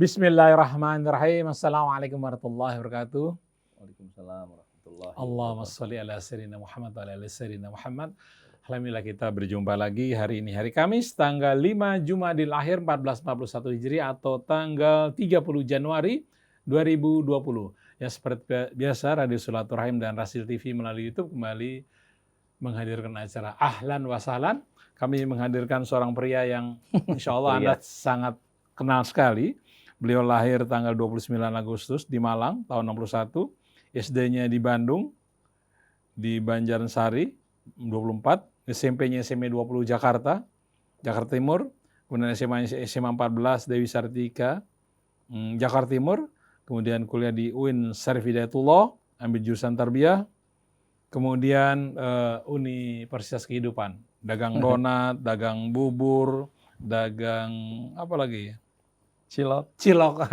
Bismillahirrahmanirrahim. Assalamualaikum warahmatullahi wabarakatuh. Waalaikumsalam warahmatullahi Allahumma wabarakatuh. sholli ala sayyidina Muhammad wa ala ali sayyidina Muhammad. Alhamdulillah kita berjumpa lagi hari ini hari Kamis tanggal 5 Jumadil Akhir 1441 Hijriah atau tanggal 30 Januari 2020. Ya seperti biasa Radio Silaturahim dan Rasil TV melalui YouTube kembali menghadirkan acara Ahlan wa Sahlan. Kami menghadirkan seorang pria yang insya Allah Anda sangat kenal sekali. Beliau lahir tanggal 29 Agustus di Malang tahun 61. SD-nya di Bandung, di Banjarsari 24. SMP-nya SMA 20 Jakarta Timur. Kemudian SMA 14 Dewi Sartika, Jakarta Timur. Kemudian kuliah di UIN Syarif Hidayatullah, ambil jurusan Tarbiyah. Kemudian Universitas Kehidupan, dagang donat, dagang bubur, dagang apa lagi? Cilok.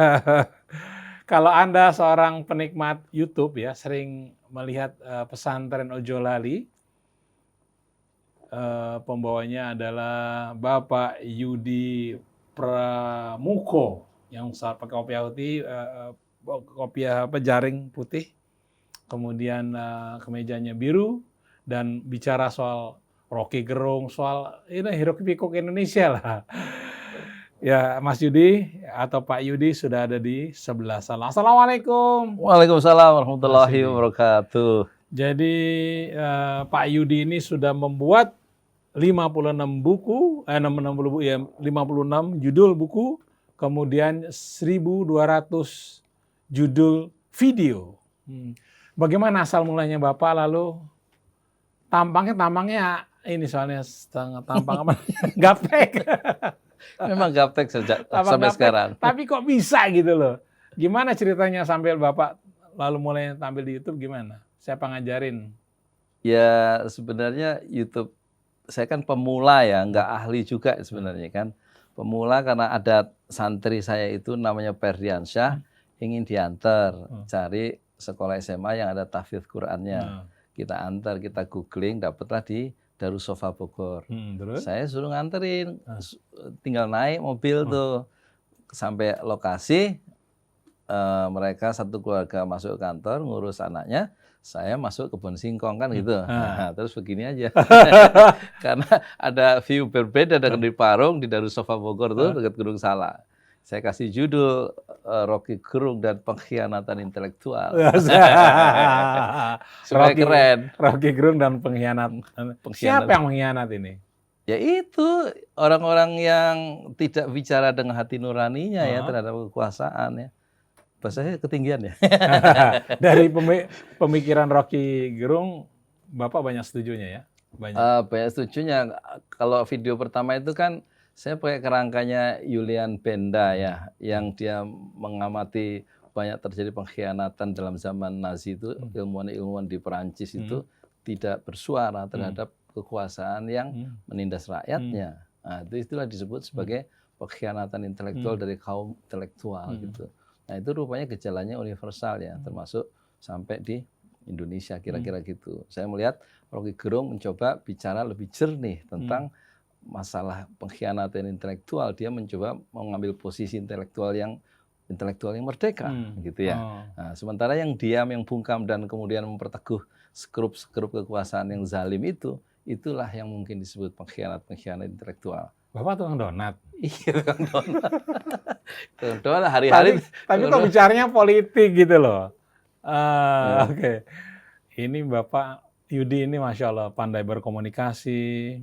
Kalau Anda seorang penikmat YouTube ya, sering melihat pesantren Ojolali, pembawanya adalah Bapak Yudi Pramuko yang pakai kopiah putih, kopiah jaring putih, kemudian kemejanya biru dan bicara soal Rocky Gerung, soal ini hiruk pikuk Indonesia lah. Ya, Mas Yudi atau Pak Yudi sudah ada di sebelah sana. Assalamualaikum. Waalaikumsalam warahmatullahi wabarakatuh. Jadi Pak Yudi ini sudah membuat 56 buku, 56 judul buku, kemudian 1.200 judul video. Bagaimana asal mulanya Bapak, lalu tampangnya ini soalnya setengah tampang apa? Gaptek. Memang gaptek sejak sampai sekarang. Tapi kok bisa gitu loh. Gimana ceritanya sampai Bapak lalu mulai tampil di YouTube gimana? Siapa ngajarin? Ya sebenarnya YouTube, saya kan pemula ya, nggak ahli juga sebenarnya kan. Pemula karena ada santri saya itu namanya Ferdiansyah, ingin diantar cari sekolah SMA yang ada tahfidz Qur'annya. Kita antar, kita googling, dapatlah di Darussofa Bogor. Terus? Saya suruh nganterin, tinggal naik mobil tuh sampai lokasi, mereka satu keluarga masuk kantor ngurus anaknya, saya masuk kebun singkong kan gitu. Nah, terus begini aja, karena ada view berbeda dengan di Parung, di Darussofa Bogor tuh dekat Gunung Salak. Saya kasih judul Rocky Gerung dan Pengkhianatan Intelektual. Supaya keren. Rocky Gerung dan pengkhianat. Siapa yang mengkhianat ini? Ya itu orang-orang yang tidak bicara dengan hati nuraninya ya terhadap kekuasaan ya. Bahasanya ketinggian ya. Dari pemikiran Rocky Gerung, Bapak banyak setujunya ya? Banyak setujunya. Kalau video pertama itu kan saya pakai kerangkanya Julian Benda ya, yang dia mengamati banyak terjadi pengkhianatan dalam zaman Nazi itu, ilmuwan-ilmuwan di Perancis itu tidak bersuara terhadap kekuasaan yang menindas rakyatnya. Nah, itulah disebut sebagai pengkhianatan intelektual dari kaum intelektual gitu. Nah, itu rupanya gejalanya universal ya, termasuk sampai di Indonesia kira-kira gitu. Saya melihat Rocky Gerung mencoba bicara lebih jernih tentang masalah pengkhianatan intelektual. Dia mencoba mengambil posisi intelektual yang merdeka gitu ya. Nah, sementara yang diam, yang bungkam dan kemudian memperteguh skrup kekuasaan yang zalim itulah yang mungkin disebut pengkhianat intelektual. Bapak tukang donat. Iya, tukang donat. Tukang donat hari-hari. Tapi kok bicaranya politik gitu loh. Oke. Ini Bapak Yudi ini Masya Allah pandai berkomunikasi,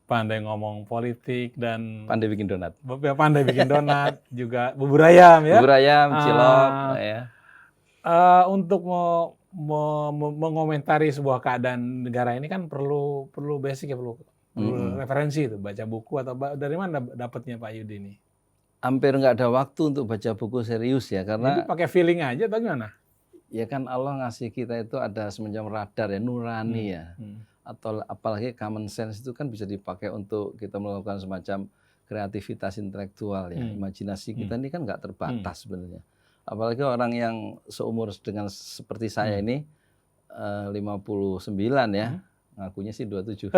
pandai ngomong politik, dan pandai bikin donat. Pandai bikin donat, juga bubur ayam ya. Bubur ayam, cilok. Ya. Untuk mengomentari sebuah keadaan negara ini kan perlu basic ya, perlu referensi itu, baca buku atau dari mana dapatnya Pak Yudi ini? Hampir nggak ada waktu untuk baca buku serius ya, karena jadi pakai feeling aja atau gimana? Ya kan Allah ngasih kita itu ada semacam radar ya, nurani ya. Atau apalagi common sense itu kan bisa dipakai untuk kita melakukan semacam kreativitas intelektual ya. Imajinasi kita ini kan nggak terbatas sebenarnya. Apalagi orang yang seumur dengan seperti saya ini, 59 ya. ngakunya sih 27.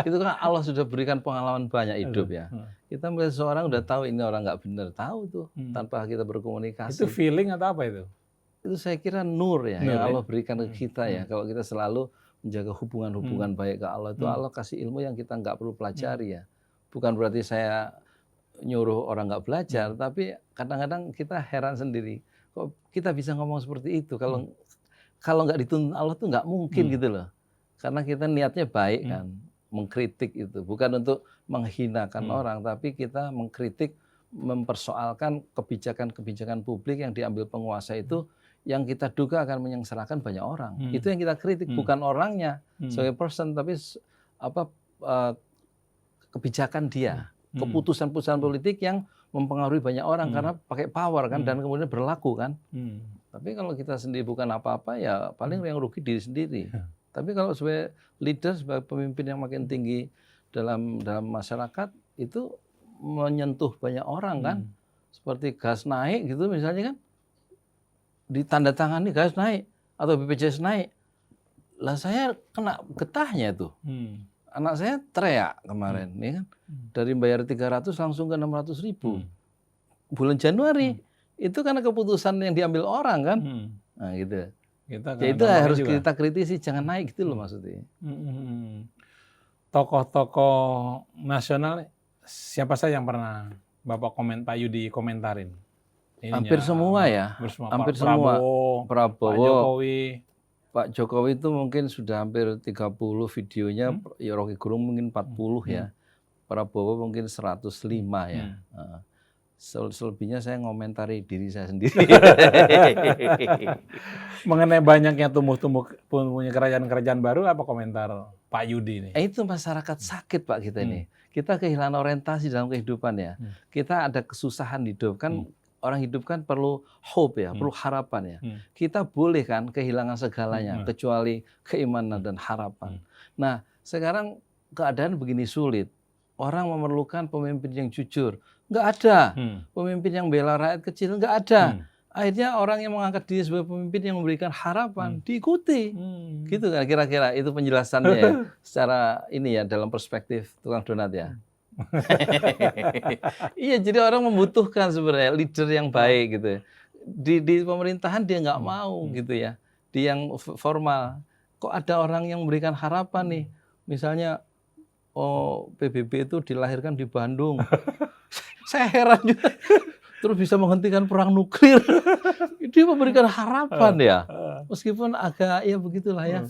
Itu kan Allah sudah berikan pengalaman banyak hidup ya. Kita melihat seseorang udah tahu ini orang nggak benar, tahu tuh tanpa kita berkomunikasi. Itu feeling atau apa itu? Itu saya kira nur ya Nur, yang ya? Allah berikan ke kita ya. Kalau kita selalu menjaga hubungan-hubungan baik ke Allah, itu Allah kasih ilmu yang kita nggak perlu pelajari ya. Bukan berarti saya nyuruh orang nggak belajar, tapi kadang-kadang kita heran sendiri. Kok kita bisa ngomong seperti itu? Kalau nggak dituntun Allah tuh nggak mungkin gitu loh. Karena kita niatnya baik kan, mengkritik itu bukan untuk menghinakan orang, tapi kita mengkritik, mempersoalkan kebijakan-kebijakan publik yang diambil penguasa itu yang kita duga akan menyengsarakan banyak orang. Itu yang kita kritik, bukan orangnya sebagai person, tapi kebijakan dia, keputusan-keputusan politik yang mempengaruhi banyak orang karena pakai power kan, dan kemudian berlaku kan. Tapi kalau kita sendiri bukan apa-apa ya paling yang rugi diri sendiri. Tapi kalau sebagai leader, sebagai pemimpin yang makin tinggi dalam masyarakat itu menyentuh banyak orang kan. Seperti gas naik gitu misalnya kan, ditandatangani gas naik atau BPJS naik. Lah saya kena getahnya tuh. Anak saya teriak kemarin, ya kan? Dari bayar 300 langsung ke 600.000. Bulan Januari. Itu karena keputusan yang diambil orang kan. Nah gitu. Ya itu harus juga kita kritisi, jangan naik gitu loh maksudnya. Tokoh-tokoh nasional siapa saja yang pernah Bapak Pak Yudi komentarin? Hampir semua ya. Hampir semua. Prabowo, Pak Jokowi itu mungkin sudah hampir 30 videonya, ya Rocky Gerung mungkin 40 ya. Prabowo mungkin 105 ya. Selebihnya saya ngomentari diri saya sendiri. Mengenai banyaknya punya kerajaan-kerajaan baru, apa komentar Pak Yudi ini? Itu masyarakat sakit Pak kita ini. Kita kehilangan orientasi dalam kehidupan ya. Kita ada kesusahan hidup kan. Orang hidup kan perlu hope ya, perlu harapan ya. Kita boleh kan kehilangan segalanya kecuali keimanan dan harapan. Nah sekarang keadaan begini sulit. Orang memerlukan pemimpin yang jujur. Nggak ada. Pemimpin yang bela rakyat kecil, nggak ada. Akhirnya orang yang mengangkat diri sebagai pemimpin yang memberikan harapan, diikuti. Gitu kan kira-kira itu penjelasannya ya. Secara ini ya, dalam perspektif tukang donat ya. Iya, jadi orang membutuhkan sebenarnya leader yang baik gitu. Di pemerintahan dia nggak mau gitu ya. Di yang formal. Kok ada orang yang memberikan harapan nih. Misalnya, PBB itu dilahirkan di Bandung. Saya heran juga. Terus bisa menghentikan perang nuklir. Dia memberikan harapan ya. Meskipun agak ya begitulah ya.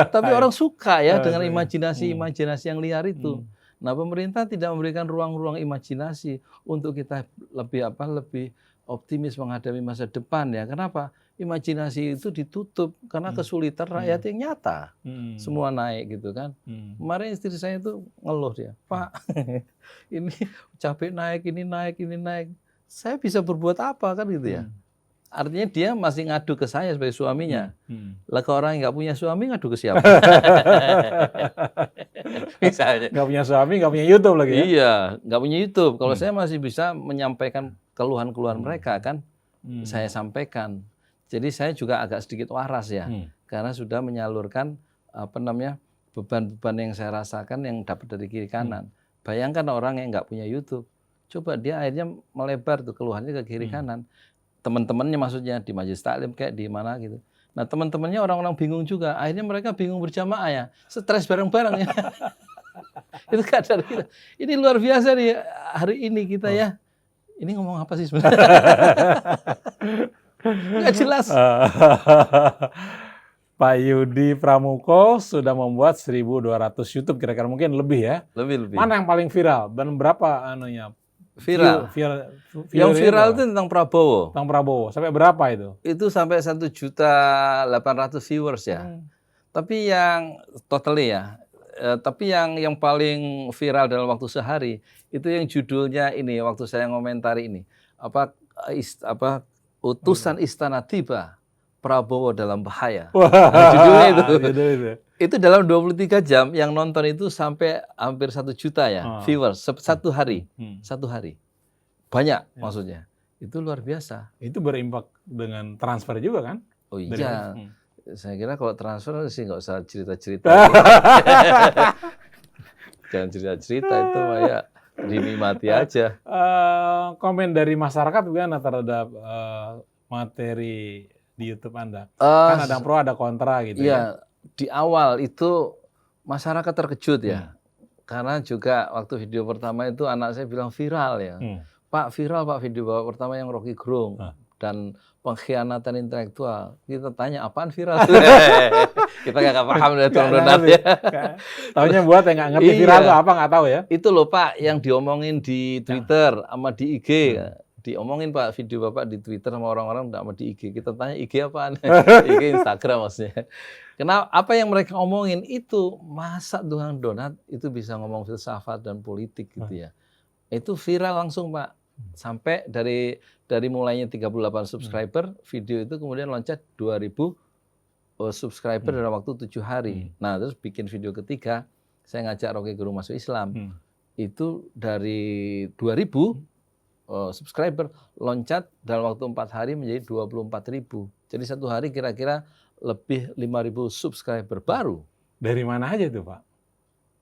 Tapi orang suka ya dengan imajinasi yang liar itu. Nah, pemerintah tidak memberikan ruang-ruang imajinasi untuk kita lebih optimis menghadapi masa depan ya. Kenapa? Imajinasi itu ditutup karena kesulitan rakyat yang nyata. Semua naik gitu kan. Kemarin istri saya itu ngeluh dia, Pak, ini cabai naik, ini naik. Saya bisa berbuat apa kan gitu ya. Artinya dia masih ngadu ke saya sebagai suaminya. Lah ke orang yang nggak punya suami ngadu ke siapa? Misalnya. Nggak punya suami, nggak punya YouTube lagi ya? Iya, nggak punya YouTube. Kalau saya masih bisa menyampaikan keluhan-keluhan mereka kan, saya sampaikan. Jadi saya juga agak sedikit waras ya, karena sudah menyalurkan beban-beban yang saya rasakan yang dapat dari kiri kanan. Bayangkan orang yang nggak punya YouTube, coba dia akhirnya melebar tuh keluhannya ke kiri kanan. Teman-temannya maksudnya di majelis taklim kayak di mana gitu. Nah teman-temannya orang-orang bingung juga. Akhirnya mereka bingung berjamaah ya, stres bareng-bareng ya. Itu keadaan kita. Ini luar biasa nih hari ini kita ya. Ini ngomong apa sih sebenarnya? Nggak jelas. Pak Yudi Pramuko sudah membuat 1.200 YouTube kira-kira, mungkin lebih ya. Lebih. Mana yang paling viral dan berapa anunya? Viral. Yang viral itu tentang Prabowo. Tentang Prabowo. Sampai berapa itu? Itu sampai 1.800.000 viewers ya. Tapi yang totally ya. Tapi yang paling viral dalam waktu sehari itu yang judulnya ini, waktu saya ngomentari ini. Utusan istana tiba, Prabowo dalam bahaya. Nah, judulnya itu. Itu dalam 23 jam yang nonton itu sampai hampir 1 juta ya viewers satu hari. Satu hari. Banyak maksudnya. Itu luar biasa. Itu berimpak dengan transfer juga kan? Oh iya. saya kira kalau transfer sih nggak usah cerita-cerita. Jangan cerita-cerita itu mah ya dinikmati aja. Komen dari masyarakat gimana terhadap materi di YouTube Anda? Eh, Kan ada yang pro, ada kontra gitu ya. Iya, di awal itu masyarakat terkejut ya. Hmm. Karena juga waktu video pertama itu anak saya bilang viral ya. Pak, viral Pak video Bapak pertama yang Rocky Gerung dan pengkhianatan intelektual. Kita tanya apaan viral? Kita nggak paham dari Donat ya. Taunya buat yang nggak ngerti viral itu apa nggak tahu ya. Itu loh Pak yang diomongin di Twitter sama di IG. Diomongin Pak video Bapak di Twitter sama orang-orang nggak sama di IG. Kita tanya IG apaan? IG Instagram maksudnya. Kenapa? Apa yang mereka omongin itu masa tukang donat itu bisa ngomong filsafat dan politik gitu ya. Itu viral langsung Pak. Sampai dari mulainya 38 subscriber, video itu kemudian loncat 2000 subscriber dalam waktu 7 hari. Nah, terus bikin video ketiga, saya ngajak Rocky Gerung masuk Islam. Itu dari 2000 subscriber loncat dalam waktu 4 hari menjadi 24.000. Jadi satu hari kira-kira lebih 5.000 subscriber baru. Dari mana aja tuh Pak?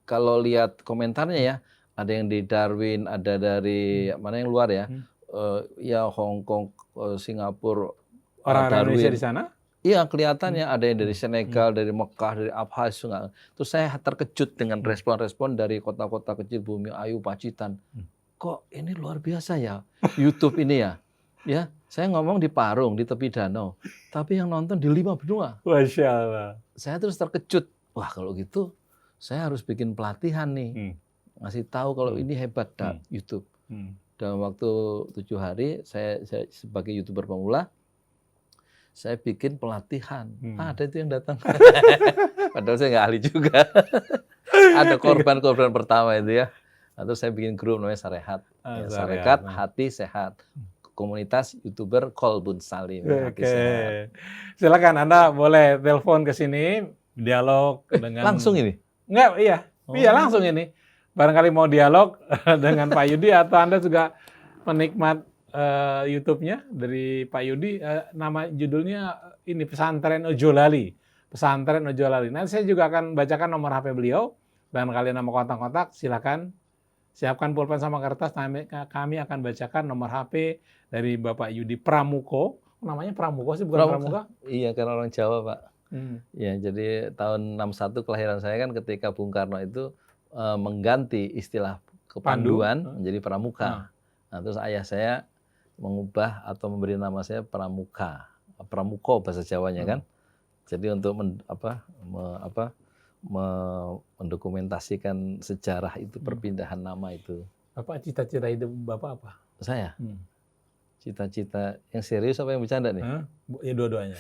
Kalau lihat komentarnya ya, ada yang di Darwin, ada dari mana yang luar ya, ya Hong Kong, Singapura, Orang Darwin. Indonesia di sana? Iya kelihatannya ada yang dari Senegal, dari Mekah, dari Abkhaz. Terus saya terkejut dengan respon-respon dari kota-kota kecil Bumi Ayu, Pacitan. Kok ini luar biasa ya YouTube ini ya? Ya, saya ngomong di Parung, di tepi danau, tapi yang nonton di 5 benua. Masya Allah. Saya terus terkejut. Wah kalau gitu, saya harus bikin pelatihan nih. Ngasih tahu kalau ini hebat YouTube. Dalam waktu 7 hari, saya sebagai YouTuber pemula, saya bikin pelatihan. Ada itu yang datang. Padahal saya nggak ahli juga. Ada korban-korban pertama itu ya. Lalu saya bikin grup namanya Sarehat. Sarehat, Hati Sehat. Komunitas YouTuber Kolbun Salim. Oke. Silakan Anda boleh telepon ke sini, dialog dengan... Langsung ini? Enggak, iya. Iya langsung ini. Barangkali mau dialog dengan Pak Yudi atau Anda juga penikmat YouTube-nya dari Pak Yudi, nama judulnya ini Pesantren Ojolali. Pesantren Ojolali. Nanti saya juga akan bacakan nomor HP beliau dan kalian nama kontak-kontak, silakan siapkan pulpen sama kertas. Kami akan bacakan nomor HP dari Bapak Yudi Pramuko. Namanya Pramuko sih, bukan Pramuka? Iya, karena orang Jawa, Pak. Ya, jadi tahun 61 kelahiran saya kan ketika Bung Karno itu mengganti istilah kepanduan menjadi Pramuka. Nah, terus ayah saya mengubah atau memberi nama saya Pramuka. Pramuko bahasa Jawanya kan. Jadi untuk mendokumentasikan sejarah itu, perpindahan nama itu. Bapak cita-cita hidup Bapak apa? Saya? Cita-cita yang serius apa yang bercanda nih? Ya dua-duanya.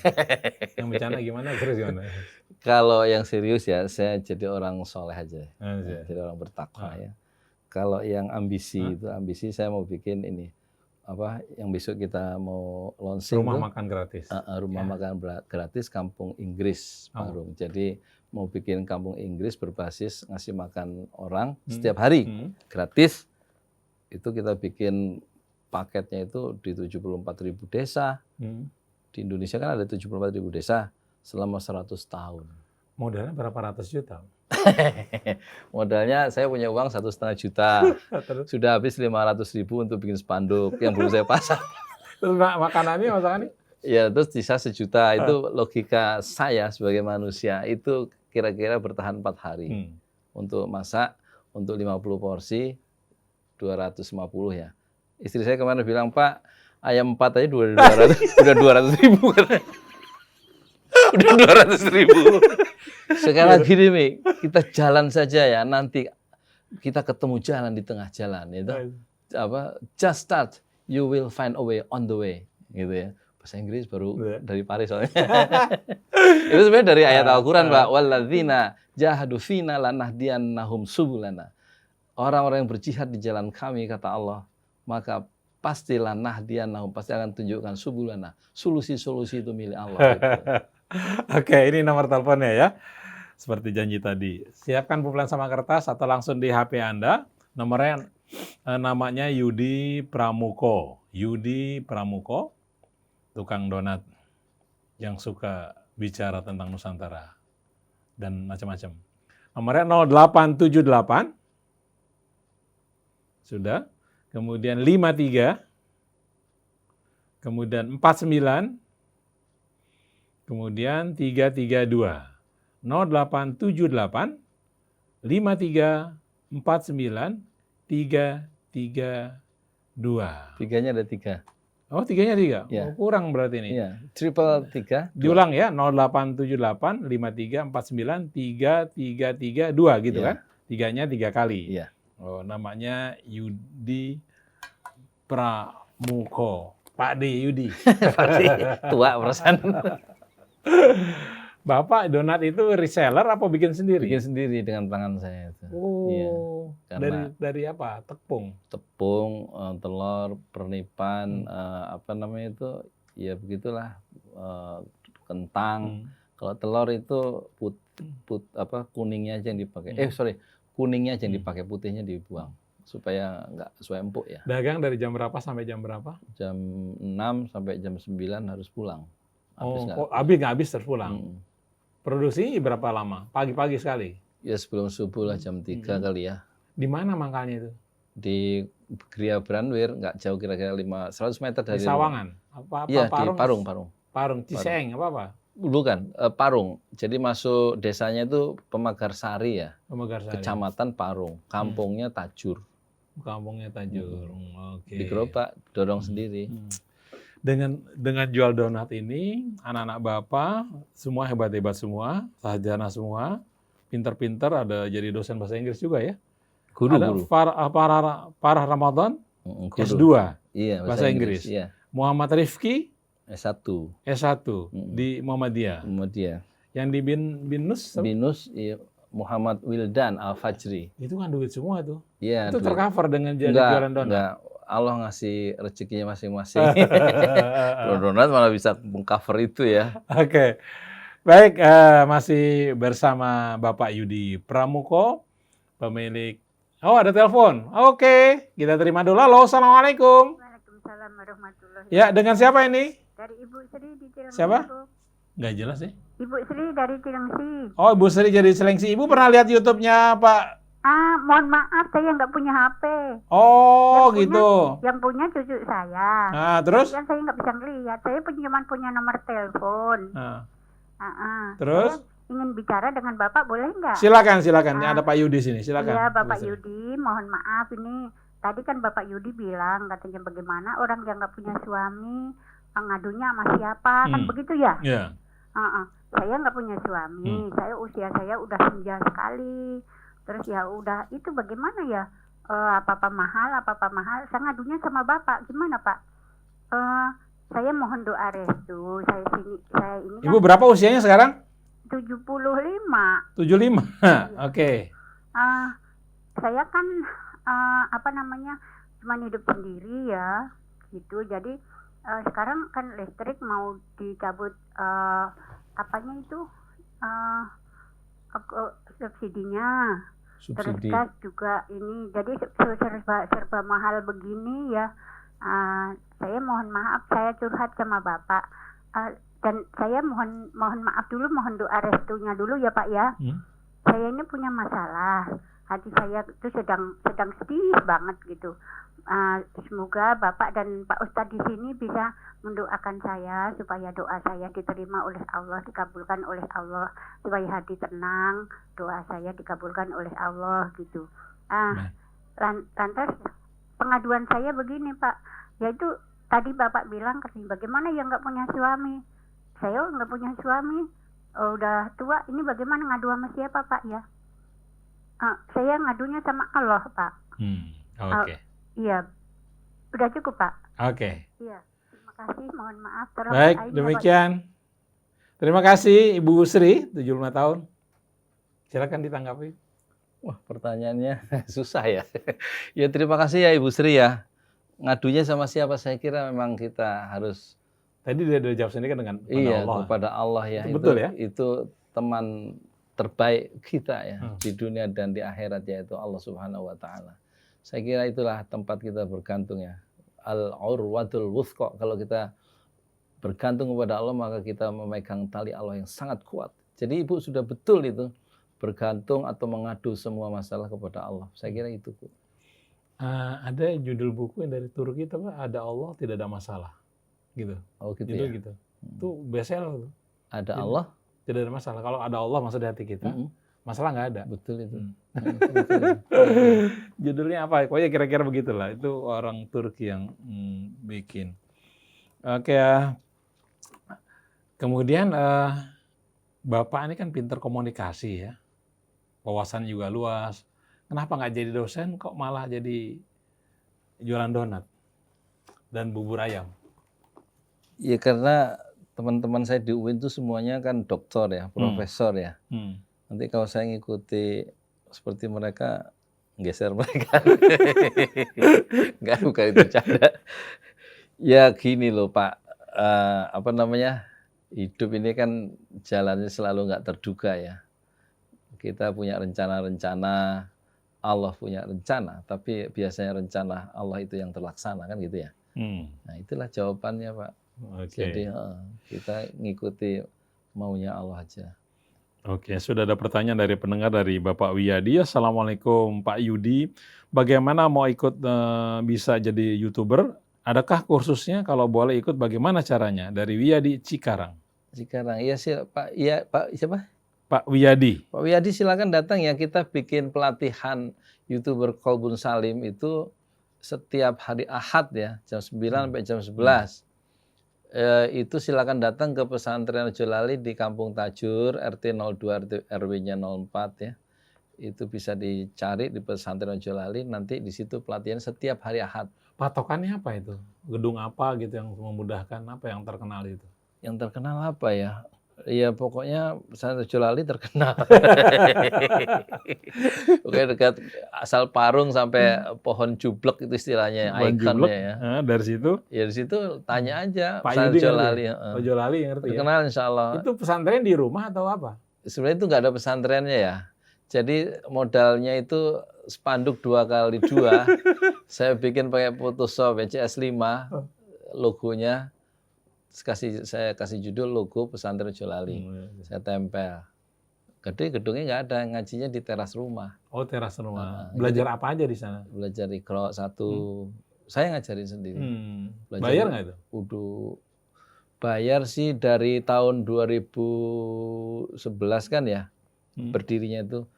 Yang bercanda gimana, serius gimana? Kalau yang serius ya, saya jadi orang soleh aja. Jadi orang bertakwa ya. Kalau yang ambisi itu, ambisi saya mau bikin ini. Yang besok kita mau launching. Rumah makan gratis. Rumah makan gratis Kampung Inggris Parung. Jadi mau bikin Kampung Inggris berbasis ngasih makan orang setiap hari gratis. Itu kita bikin paketnya itu di 74.000 desa. Di Indonesia kan ada 74.000 desa selama 100 tahun. Modalnya berapa ratus juta? Modalnya saya punya uang 1,5 juta. Sudah habis 500.000 untuk bikin spanduk yang belum saya pasang. Terus makanannya, masakannya? Ya, terus sisa 1 juta. Itu logika saya sebagai manusia. Itu kira-kira bertahan 4 hari. Untuk masak, untuk 50 porsi, 250 ya. Istri saya kemarin bilang, Pak, ayam 4 aja udah 200.000. Udah 200.000. Sekarang gini, Mi, kita jalan saja ya. Nanti kita ketemu jalan di tengah jalan. Itu just start, you will find a way on the way. Gitu ya. Bahasa Inggris baru dari Paris soalnya. Itu sebenarnya dari ayat Al-Quran, Pak. Walladzina jahadu fina lanahdiyannahum subulana. Orang-orang yang berjihad di jalan kami, kata Allah, maka pastilah nahdiyannahum, pasti akan tunjukkan subulana. Solusi-solusi itu milik Allah. Gitu. Oke, ini nomor teleponnya ya. Seperti janji tadi. Siapkan pulpen sama kertas atau langsung di HP Anda. Nomornya namanya Yudi Pramuko. Yudi Pramuko, tukang donat yang suka bicara tentang Nusantara dan macam-macam. Nomornya 0878 sudah, kemudian 53, kemudian 49, kemudian 332. 0878 53 49 332. Tiganya ada 3. Oh, tiganya 3. Ya. Oh, kurang berarti ini. Iya, triple 3. Diulang ya, 0878 53 49 332 gitu Iya. kan? Tiganya 3 kali. Iya. Oh, namanya Yudi Pramuko. Pak D Yudi. Pasti tua perasaan. Bapak donat itu reseller apa bikin sendiri? Bikin sendiri dengan tangan saya itu. Oh, Iya. Karena dari apa? Tepung. tepung, telur, pernipan, apa namanya itu, ya begitulah, kentang. Kalau telur itu kuningnya aja yang dipakai. Kuningnya aja yang dipakai, putihnya dibuang supaya nggak sesuai empuk ya. Dagang dari jam berapa sampai jam berapa? Jam 6 sampai jam 9 harus pulang. Habis nggak habis terus pulang. Mm. Produksi berapa lama? Pagi-pagi sekali. Ya sebelum subuh lah, jam 3 kali ya. Di mana mangkalnya itu? Di Gria Branwir, nggak jauh, kira-kira 100 meter Di dari Sawangan. Apa Iya, Parung? di Parung. Parung Ciseeng apa? Bukan, Parung. Jadi masuk desanya itu Pemagarsari ya. Pemagarsari. Kecamatan Parung. Kampungnya Tajur. Kampungnya Tajur. Oke. Di gerobak, dorong sendiri. Dengan jual donat ini, anak-anak Bapak semua hebat-hebat semua, sarjana semua, pinter-pinter, ada jadi dosen bahasa Inggris juga ya. Ada Guru. Farah Ramadan, Guru. S2, Iya, bahasa Inggris. Iya. Muhammad Rifki, S1. S1 di Muhammadiyah. Kemudian Yang di Binus, Binus, iya, Muhammad Wildan Al-Fajri. itu kan duit semua tuh. Iya, Itu tercover dengan enggak, jualan donat. enggak. Allah ngasih rezekinya masing-masing. Kalau donat malah bisa mengcover itu ya. Oke. Baik, masih bersama Bapak Yudi Pramuko, pemilik. Oh, ada telepon. Oke, kita terima dulu. Halo, Assalamualaikum. Waalaikumsalam warahmatullahi Ya, dengan siapa ini? Dari Ibu Sri di Cilengsi. Siapa? Bu. Nggak jelas ya. Ibu Sri dari Cilengsi. Oh, Ibu Sri jadi Selengsi. Ibu pernah lihat YouTube-nya Pak? Mohon maaf saya nggak punya HP. Oh, Yang gitu. Yang punya cucu saya. Nah, terus? Yang saya nggak bisa ngelihat. Saya cuma punya nomor telepon. Nah, Terus? terus? Saya ingin bicara dengan Bapak, boleh nggak? Silakan. Ini ada Pak Yudi sini. Silakan. Iya, Bu Bapak Sri. Yudi, mohon maaf ini. Tadi kan Bapak Yudi bilang katanya bagaimana orang yang nggak punya suami ngadunya sama siapa, kan begitu ya? Iya. Saya nggak punya suami, usia saya udah senja sekali. Terus ya udah, itu bagaimana ya? Apa-apa mahal. Saya ngadunya sama Bapak, gimana Pak? Saya mohon doa restu. Saya ini Ibu berapa usianya sekarang? 75. 75. Oke. Saya kan cuma hidup sendiri ya, gitu. Jadi sekarang kan listrik mau dicabut subsidinya. Terus Subsidi. gas juga ini, jadi serba mahal begini ya. Saya mohon maaf, saya curhat sama Bapak. Dan saya mohon maaf dulu, mohon doa restunya dulu ya Pak ya. Saya ini punya masalah, hati saya itu sedang sedih banget gitu. Semoga Bapak dan Pak Ustadz di sini bisa mendoakan saya supaya doa saya diterima oleh Allah, dikabulkan oleh Allah, supaya hati tenang, doa saya dikabulkan oleh Allah gitu. Lantas pengaduan saya begini Pak, yaitu tadi Bapak bilang katanya bagaimana yang nggak punya suami. Saya nggak punya suami, udah tua, ini bagaimana ngadu sama siapa Pak ya? Saya ngadunya sama Allah Pak. Oke. Iya, udah cukup Pak. Oke. Iya, terima kasih, mohon maaf. Baik, demikian. Terima kasih Ibu Sri, 75 tahun. Silakan ditanggapi. Wah, pertanyaannya susah ya. Ya terima kasih ya Ibu Sri ya. Ngadunya sama siapa? Saya kira memang kita harus Tadi dia udah jawab sendiri kan dengan Allah. kepada Allah ya. Itu betul ya? Itu teman terbaik kita ya di dunia dan di akhirat, yaitu Allah Subhanahu wa taala. Saya kira itulah tempat kita bergantung ya. Al-urwatul wuthqa, kalau kita bergantung kepada Allah, maka kita memegang tali Allah yang sangat kuat. Jadi ibu sudah betul itu bergantung atau mengadu semua masalah kepada Allah. Saya kira itu, Bu. Ada judul buku yang dari Turki itu Pak, ada Allah tidak ada masalah, gitu. Oh gitu Judul ya. gitu. Itu bestseller tuh. Ada Jadi, Allah, tidak ada masalah. Kalau ada Allah maksud di hati kita, masalah nggak ada. betul itu. Judulnya apa? Pokoknya kira-kira begitulah. Itu orang Turki yang bikin. Oke. Kemudian Bapak ini kan pinter komunikasi ya. Wawasan juga luas. Kenapa nggak jadi dosen, kok malah jadi jualan donat dan bubur ayam? Ya karena teman-teman saya di UIN itu semuanya kan doktor ya, profesor ya. Nanti kalau saya ngikuti seperti mereka, geser mereka. Enggak, bukan itu cara. Ya gini loh Pak, hidup ini kan jalannya selalu nggak terduga ya. Kita punya rencana-rencana, Allah punya rencana, tapi biasanya rencana Allah itu yang terlaksana kan gitu ya. Nah itulah jawabannya Pak. Oke. Jadi kita ngikuti maunya Allah aja. Oke, sudah ada pertanyaan dari pendengar dari Bapak Wiyadi. Assalamualaikum Pak Yudi. Bagaimana mau ikut bisa jadi YouTuber? Adakah kursusnya? Kalau boleh ikut bagaimana caranya? Dari Wiyadi Cikarang. Sekarang iya sih Pak, iya Pak siapa? Pak Wiyadi. Pak Wiyadi silakan datang ya, kita bikin pelatihan YouTuber Kolbun Salim itu setiap hari Ahad ya, jam 9 sampai jam 11. Itu silakan datang ke pesantren Rejolali di Kampung Tajur, RT 02 RW-nya 04 ya. Itu bisa dicari di pesantren Rejolali, nanti di situ pelatihan setiap hari Ahad. Patokannya apa itu? Gedung apa gitu yang memudahkan, apa yang terkenal itu? Yang terkenal apa ya? Ya pokoknya pesantren Rejolali terkenal. Pokoknya dekat asal Parung sampai pohon jublek itu istilahnya, Pohon ikonnya jublek, ya. Dari situ Ya di situ tanya aja Pak pesantren Yudi ngerti Rejolali. ya? Pak Jolali ngerti ya? Terkenal insya Allah. Itu pesantren di rumah atau apa? Sebenarnya itu nggak ada pesantrennya ya. Jadi modalnya itu spanduk 2x2. Saya bikin pakai Photoshop CS5 logonya. Saya kasih judul logo pesantren Rejolali. Saya tempel. Gede gedungnya nggak ada, ngajinya di teras rumah. Oh, teras rumah. Belajar apa aja di sana? Belajar Iqra 1. Saya ngajarin sendiri. Bayar nggak itu? Udah bayar sih dari tahun 2011 kan ya. Berdirinya itu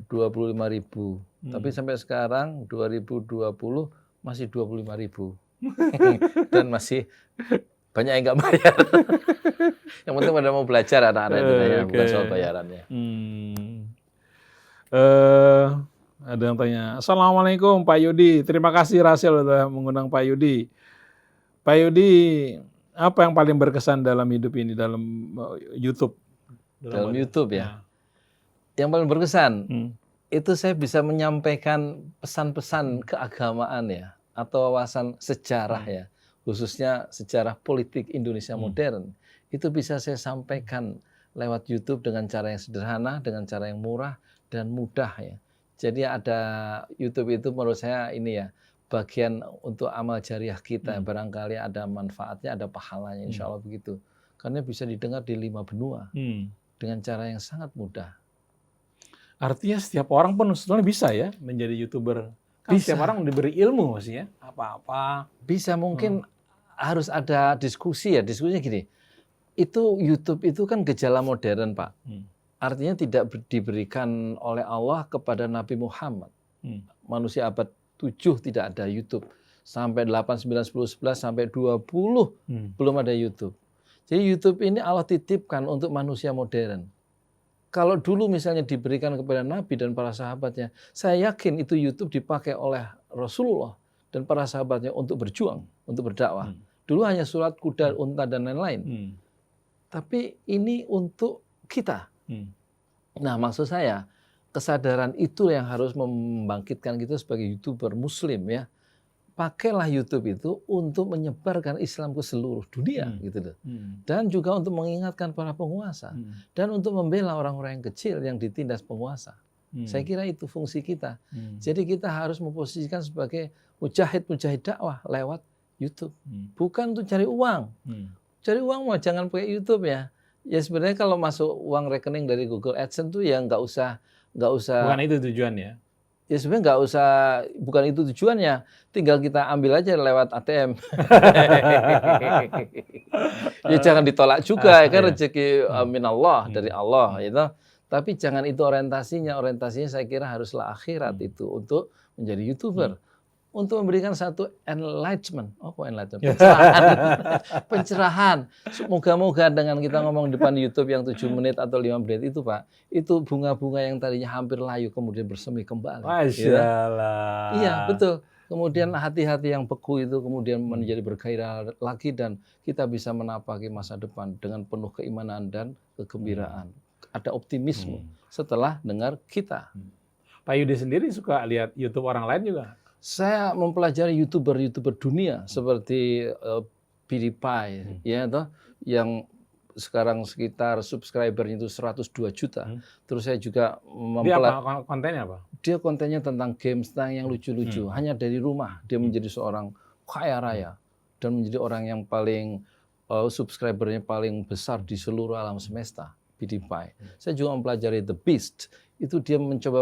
25.000. Tapi sampai sekarang 2020 masih 25.000. Dan masih banyak yang nggak bayar. Yang penting pada mau belajar anak-anak itu ya, bukan soal bayarannya. Ada yang tanya, Assalamualaikum Pak Yudi. Terima kasih Rasil sudah mengundang Pak Yudi. Pak Yudi, apa yang paling berkesan dalam hidup ini, dalam YouTube? Dalam YouTube ya. Yang paling berkesan, itu saya bisa menyampaikan pesan-pesan keagamaan ya, atau wawasan sejarah ya. Khususnya sejarah politik Indonesia modern, itu bisa saya sampaikan lewat YouTube dengan cara yang sederhana, dengan cara yang murah dan mudah ya. Jadi ada YouTube itu menurut saya ini ya, bagian untuk amal jariah kita, barangkali ada manfaatnya, ada pahalanya, insya Allah begitu. Karena bisa didengar di 5 benua dengan cara yang sangat mudah. Artinya setiap orang pun sebetulnya bisa ya menjadi YouTuber. Kan Bisa. setiap orang diberi ilmu sih ya, apa-apa. Bisa mungkin harus ada diskusi ya. Diskusinya gini, itu YouTube itu kan gejala modern Pak. Artinya tidak diberikan oleh Allah kepada Nabi Muhammad. Manusia abad 7 tidak ada YouTube. Sampai 8, 9, 10, 11, sampai 20 belum ada YouTube. Jadi YouTube ini Allah titipkan untuk manusia modern. Kalau dulu misalnya diberikan kepada Nabi dan para sahabatnya, saya yakin itu YouTube dipakai oleh Rasulullah dan para sahabatnya untuk berjuang, untuk berdakwah. Dulu hanya surat kuda, unta, dan lain-lain. Tapi ini untuk kita. Nah, maksud saya, kesadaran itu yang harus membangkitkan kita sebagai YouTuber Muslim ya. Pakailah YouTube itu untuk menyebarkan Islam ke seluruh dunia gitu loh. Dan juga untuk mengingatkan para penguasa dan untuk membela orang-orang yang kecil yang ditindas penguasa. Saya kira itu fungsi kita. Jadi kita harus memposisikan sebagai mujahid dakwah lewat YouTube. Bukan untuk cari uang. cari uang mau jangan pakai YouTube ya. Ya sebenarnya kalau masuk uang rekening dari Google AdSense tuh ya nggak usah. Bukan itu tujuannya. Ya sebenarnya nggak usah, bukan itu tujuannya. Tinggal kita ambil aja lewat ATM. Ya jangan ditolak juga, ya kan rezeki minallah, dari Allah gitu. Tapi jangan itu orientasinya. Orientasinya saya kira haruslah akhirat itu untuk menjadi YouTuber. Untuk memberikan satu enlightenment. Oh, kok enlightenment? Pencerahan. Pencerahan. Moga-moga dengan kita ngomong di depan YouTube yang 7 menit atau 5 menit itu, Pak, itu bunga-bunga yang tadinya hampir layu kemudian bersemi kembali. Masya Allah. Iya, betul. Kemudian hati-hati yang beku itu kemudian menjadi bergairah lagi dan kita bisa menapaki masa depan dengan penuh keimanan dan kegembiraan. Ada optimisme setelah dengar kita. Pak Yudi sendiri suka lihat YouTube orang lain juga? Saya mempelajari YouTuber dunia seperti PewDiePie, ya toh, yang sekarang sekitar subscribernya itu 102 juta. Terus saya juga Dia apa kontennya apa? Dia kontennya tentang games, tentang yang lucu-lucu. Hanya dari rumah dia menjadi seorang kaya raya dan menjadi orang yang paling subscribernya paling besar di seluruh alam semesta. PewDiePie. Saya juga mempelajari The Beast. Itu dia mencoba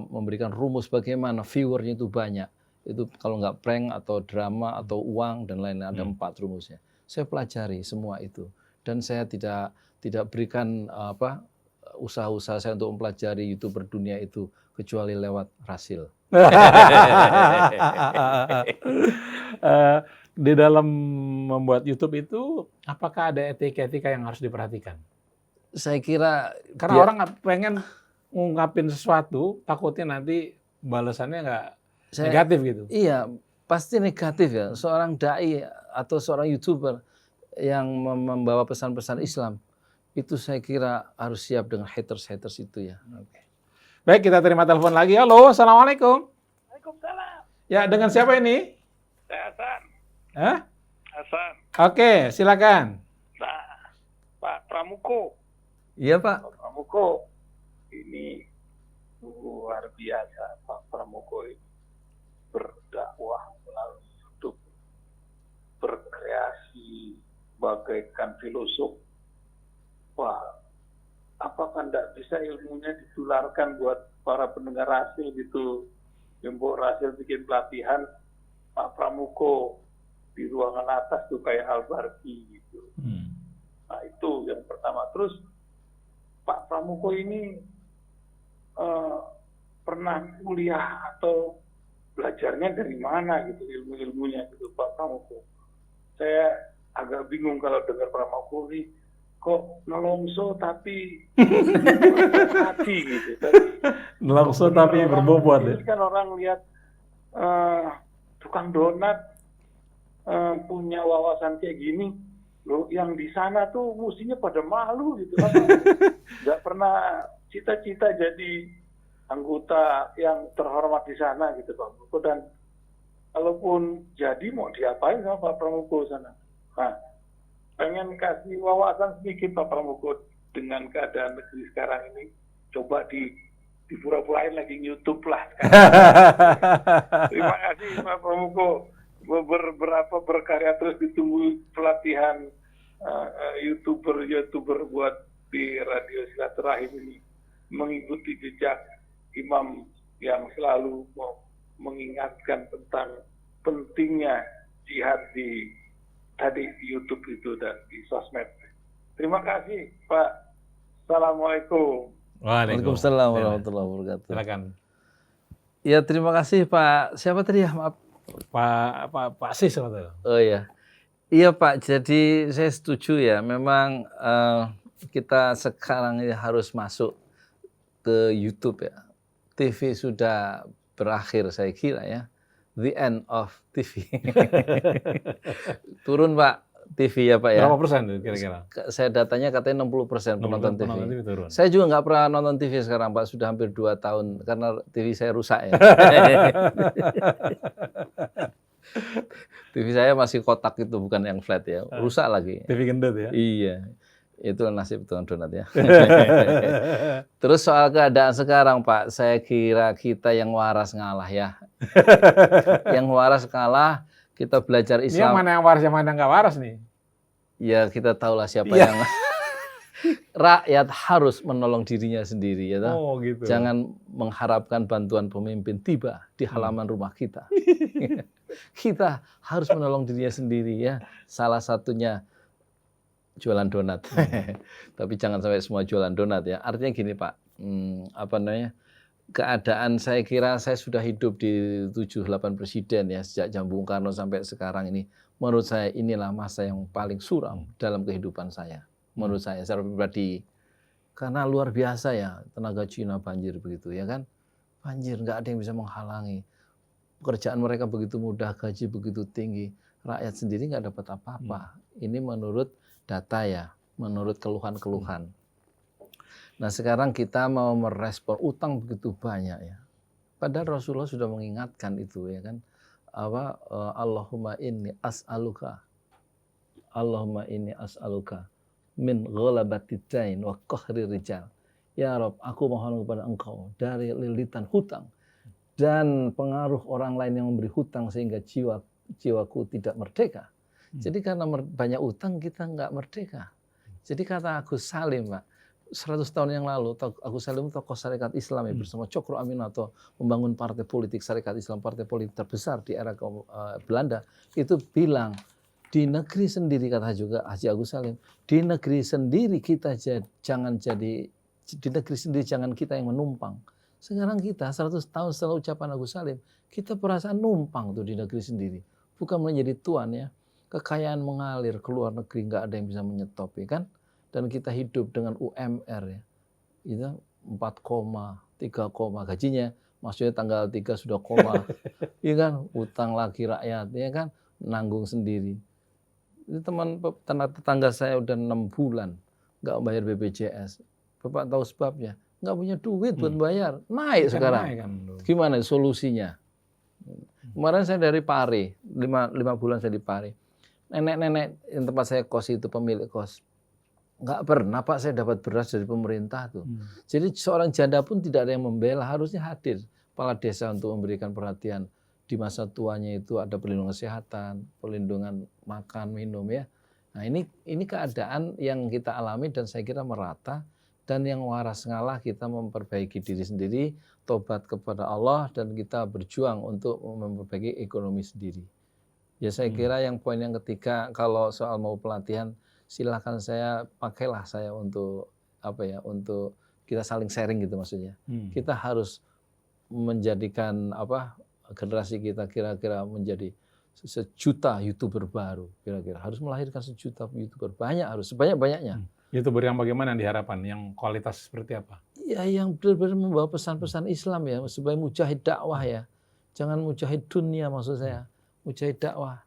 memberikan rumus bagaimana viewernya itu banyak. Itu kalau nggak prank atau drama atau uang dan lain-lain, ada 4 rumusnya. Saya pelajari semua itu dan saya tidak berikan usaha-usaha saya untuk mempelajari YouTuber dunia itu kecuali lewat Rasil. Di dalam membuat YouTube itu apakah ada etika-etika yang harus diperhatikan? Saya kira karena orang pengen ngungkapin sesuatu, takutnya nanti balasannya nggak negatif gitu. Iya, pasti negatif ya. Seorang dai atau seorang YouTuber yang membawa pesan-pesan Islam, itu saya kira harus siap dengan haters itu ya. Oke. Baik, kita terima telepon lagi. Halo, Assalamualaikum. Waalaikumsalam. Ya, dengan siapa ini? Saya Hasan. Hah? Hasan. Oke, silakan. Nah, Pak Pramuko. Iya, Pak. Pak Pramuko, ini luar biasa Pak Pramuko ini berdakwah melalui YouTube, berkreasi bagaikan filosof. Wah, apakah tidak bisa ilmunya ditularkan buat para pendengar Rasil gitu? Yang Rasil bikin pelatihan, Pak Pramuko di ruangan atas tuh kayak Al-Barki gitu. Nah itu yang pertama. Terus Pak Pramuko ini pernah kuliah atau belajarnya dari mana gitu ilmu-ilmunya gitu Pak Pramuko. Saya agak bingung kalau dengar Pramuko ini kok nelongso tapi hati gitu. Nelongso tapi berbobot ya. Ini kan orang lihat tukang donat punya wawasan kayak gini, loh yang di sana tuh mestinya pada malu gitu kan. Nggak pernah cita-cita jadi anggota yang terhormat di sana gitu Pak Pramuko, dan kalaupun jadi mau diapain sama Pak Pramuko sana. Nah, pengen kasih wawasan sedikit Pak Pramuko dengan keadaan negeri sekarang ini, coba di pura-purain lagi YouTube lah sekarang. Terima kasih Pak Pramuko, beberapa berkarya terus, ditunggu pelatihan YouTuber buat di Radio Silaturahim ini, mengikuti jejak imam yang selalu mengingatkan tentang pentingnya jihad di YouTube itu dan di sosmed. Terima kasih Pak. Assalamualaikum. Waalaikumsalam warahmatullahi wabarakatuh. Silakan. Ya, terima kasih Pak. Siapa tadi ya? Maaf. Pak Sis sebetulnya. Oh iya. Iya Pak, jadi saya setuju ya. Memang kita sekarang ini harus masuk ke YouTube ya. TV sudah berakhir saya kira ya. The end of TV. Turun Pak TV ya Pak ya. Berapa persen kira-kira? Saya datanya katanya 60% penonton TV. Turun. Saya juga nggak pernah nonton TV sekarang Pak, sudah hampir 2 tahun karena TV saya rusak ya. TV saya masih kotak itu, bukan yang flat ya, rusak lagi. TV gendut ya? Iya, itu nasib tukang donat ya. Terus soal keadaan sekarang Pak, saya kira kita yang waras ngalah ya. Yang waras kalah, kita belajar Ini yang Islam, mana yang waras, yang mana nggak waras nih? ya kita tahulah siapa Iya. yang rakyat harus menolong dirinya sendiri ya toh. Oh gitu. Jangan mengharapkan bantuan pemimpin tiba di halaman rumah kita. Kita harus menolong dirinya sendiri ya. Salah satunya jualan donat. Tapi jangan sampai semua jualan donat ya. Artinya gini Pak, apa namanya? Keadaan saya kira saya sudah hidup di 7-8 presiden ya sejak zaman Bung Karno sampai sekarang ini. Menurut saya inilah masa yang paling suram dalam kehidupan saya. Menurut saya secara pribadi. Karena luar biasa ya tenaga Cina banjir begitu ya kan. Banjir nggak ada yang bisa menghalangi. Pekerjaan mereka begitu mudah, gaji begitu tinggi. Rakyat sendiri nggak dapat apa-apa. Ini menurut data ya, menurut keluhan-keluhan. Nah sekarang kita mau merespon utang begitu banyak ya. Padahal Rasulullah sudah mengingatkan itu ya kan. Allahumma inni as'aluka. Allahumma inni as'aluka min ghalabatid dain wa qahri rijal. Ya Rabb, aku mohon kepada Engkau dari lilitan hutang dan pengaruh orang lain yang memberi hutang sehingga jiwaku tidak merdeka. Jadi karena banyak utang kita nggak merdeka. Jadi kata Agus Salim, Pak, 100 tahun yang lalu Agus Salim tokoh syarikat Islam ya, bersama Cokro Aminoto membangun partai politik syarikat Islam, partai politik terbesar di era Belanda, itu bilang di negeri sendiri, kata juga Haji Agus Salim, di negeri sendiri kita jangan kita yang menumpang. Sekarang kita 100 tahun setelah ucapan Agus Salim, kita perasaan numpang tuh di negeri sendiri. Bukan menjadi tuan ya. Kekayaan mengalir ke luar negeri, nggak ada yang bisa menyetop ya kan. Dan kita hidup dengan UMR ya. Itu 4, 3, gajinya. Maksudnya tanggal 3 sudah koma. Ya kan, utang lagi rakyat ya kan, nanggung sendiri. Itu teman tetangga saya udah 6 bulan nggak bayar BPJS. Bapak tahu sebabnya? Nggak punya duit buat bayar. Naik sekarang. Naik kan. Gimana solusinya? Kemarin saya dari Pare, 5 bulan saya di Pare. Nenek-nenek yang tempat saya kos itu, pemilik kos. Nggak pernah Pak saya dapat beras dari pemerintah tuh. Jadi seorang janda pun tidak ada yang membela, harusnya hadir kepala desa untuk memberikan perhatian. Di masa tuanya itu ada perlindungan kesehatan, perlindungan makan, minum ya. Nah ini keadaan yang kita alami dan saya kira merata. Dan yang waras ngalah kita memperbaiki diri sendiri, tobat kepada Allah, dan kita berjuang untuk memperbaiki ekonomi sendiri. Ya saya kira yang poin yang ketiga, kalau soal mau pelatihan, silakan pakailah saya untuk untuk kita saling sharing gitu maksudnya. Kita harus menjadikan generasi kita kira-kira menjadi 1 juta YouTuber baru kira-kira. Harus melahirkan 1 juta YouTuber, harus sebanyak-banyaknya. YouTuber yang bagaimana yang diharapkan? Yang kualitas seperti apa? Ya yang benar-benar membawa pesan-pesan Islam ya, sebagai mujahid dakwah ya. Jangan mujahid dunia maksud saya. Mujahid dakwah,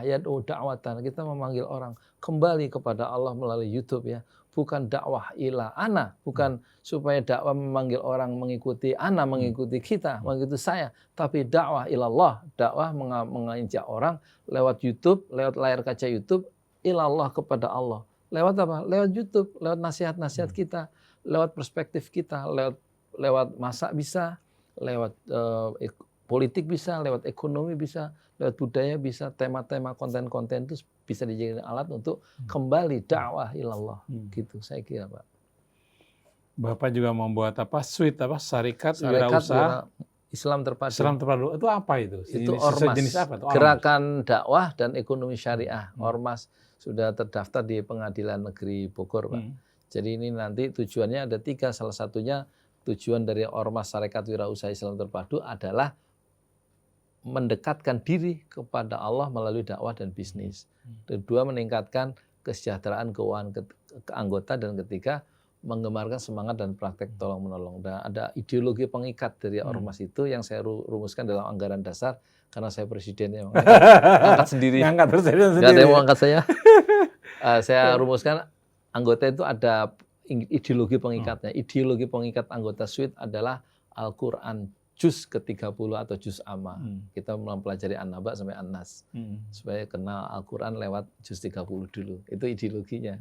yad'u da'watan. Kita memanggil orang kembali kepada Allah melalui YouTube ya. Bukan dakwah ila ana, bukan supaya dakwah memanggil orang mengikuti ana, mengikuti kita, mengikuti saya, tapi dakwah ilallah, dakwah mengajak orang lewat YouTube, lewat layar kaca YouTube, ilallah, kepada Allah. Lewat apa? Lewat YouTube, lewat nasihat-nasihat kita, lewat perspektif kita, lewat masak bisa, lewat politik bisa, lewat ekonomi bisa, lewat budaya bisa, tema-tema konten-konten itu bisa dijadikan alat untuk kembali dakwah ilallah. Gitu saya kira Pak. Bapak juga membuat syarikat wirausaha Islam terpadu. Islam terpadu. Itu apa itu? Itu ormas. Jenis apa? Itu ormas. Gerakan dakwah dan ekonomi syariah. Ormas sudah terdaftar di Pengadilan Negeri Bogor, Pak. Jadi ini nanti tujuannya ada 3. Salah satunya tujuan dari Ormas Syarikat Wirausaha Islam Terpadu adalah mendekatkan diri kepada Allah melalui dakwah dan bisnis. Kedua, meningkatkan kesejahteraan keuangan anggota, dan ketiga, menggemarkan semangat dan praktek tolong-menolong. Dan ada ideologi pengikat dari ormas itu yang saya rumuskan dalam anggaran dasar, karena saya presidennya angkat sendiri. Angkat presiden sendiri. Nggak ada yang mau angkat saya. Saya rumuskan anggota itu ada ideologi pengikatnya. Ideologi pengikat anggota SWIT adalah Al-Quran juz ke-30 atau juz amma. Kita mempelajari An-Naba sampai An-Nas. Supaya kenal Al-Quran lewat juz 30 dulu. Itu ideologinya.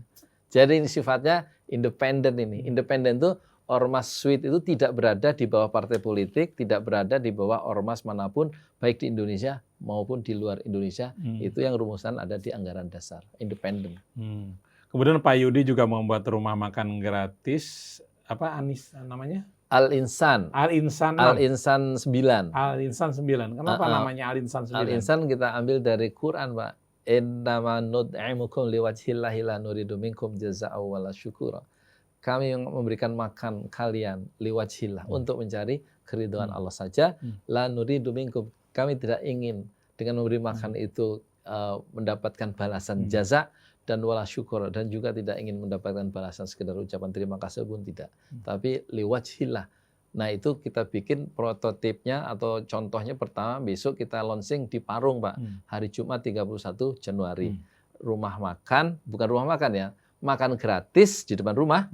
Jadi ini sifatnya independen ini. Independen itu Ormas Sweet itu tidak berada di bawah partai politik, tidak berada di bawah ormas manapun, baik di Indonesia maupun di luar Indonesia. Itu yang rumusan ada di anggaran dasar, independen. Kemudian Pak Yudi juga membuat rumah makan gratis, apa Anis namanya? Al-Insan. Al-Insan. Al-Insan 9. Al-Insan 9. Kenapa namanya Al-Insan 9? Al-Insan kita ambil dari Quran, Pak. Innama nud'imukum liwajhillahi la nuridu minkum jazaa'an wala syukura. Kami memberikan makan kalian liwajhillah untuk mencari keridhaan Allah saja. La nuridu minkum. Kami tidak ingin dengan memberi makan itu mendapatkan balasan jaza dan wala syukur, dan juga tidak ingin mendapatkan balasan sekedar ucapan terima kasih pun tidak. Tapi liwajhillah. Nah, itu kita bikin prototipnya atau contohnya pertama besok kita launching di Parung, Pak. Hari Jumat 31 Januari. Rumah makan, bukan rumah makan ya. Makan gratis di depan rumah,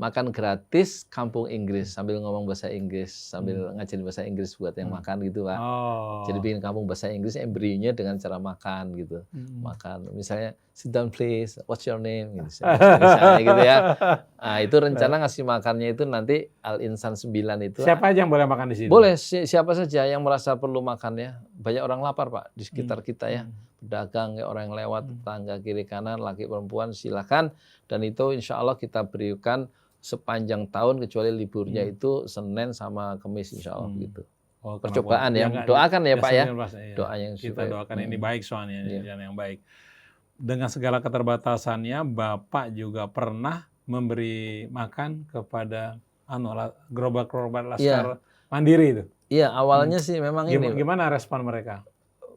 makan gratis kampung Inggris, sambil ngomong bahasa Inggris, sambil ngajarin bahasa Inggris buat yang makan gitu, Pak. Jadi bikin kampung bahasa Inggris, embrionya dengan cara makan gitu. Makan, misalnya sit down please, what's your name? Gitu. Misalnya gitu ya. Nah, itu rencana ngasih makannya itu nanti Al-Insan 9 itu. Siapa aja yang boleh makan di sini? Boleh, siapa saja yang merasa perlu makan ya. Banyak orang lapar, Pak, di sekitar kita ya. Pedagang, ya, orang yang lewat, tetangga kiri kanan, laki perempuan, silakan. Dan itu insya Allah kita berikan sepanjang tahun kecuali liburnya itu Senin sama Kamis insya Allah begitu. Percobaan ya, doakan ya Pak ya. Doa yang kita doakan ini baik soalnya, yang baik. Dengan segala keterbatasannya, Bapak juga pernah memberi makan kepada gerobak-gerobak Laskar Mandiri itu. Iya, awalnya sih memang ini. Gimana respon mereka?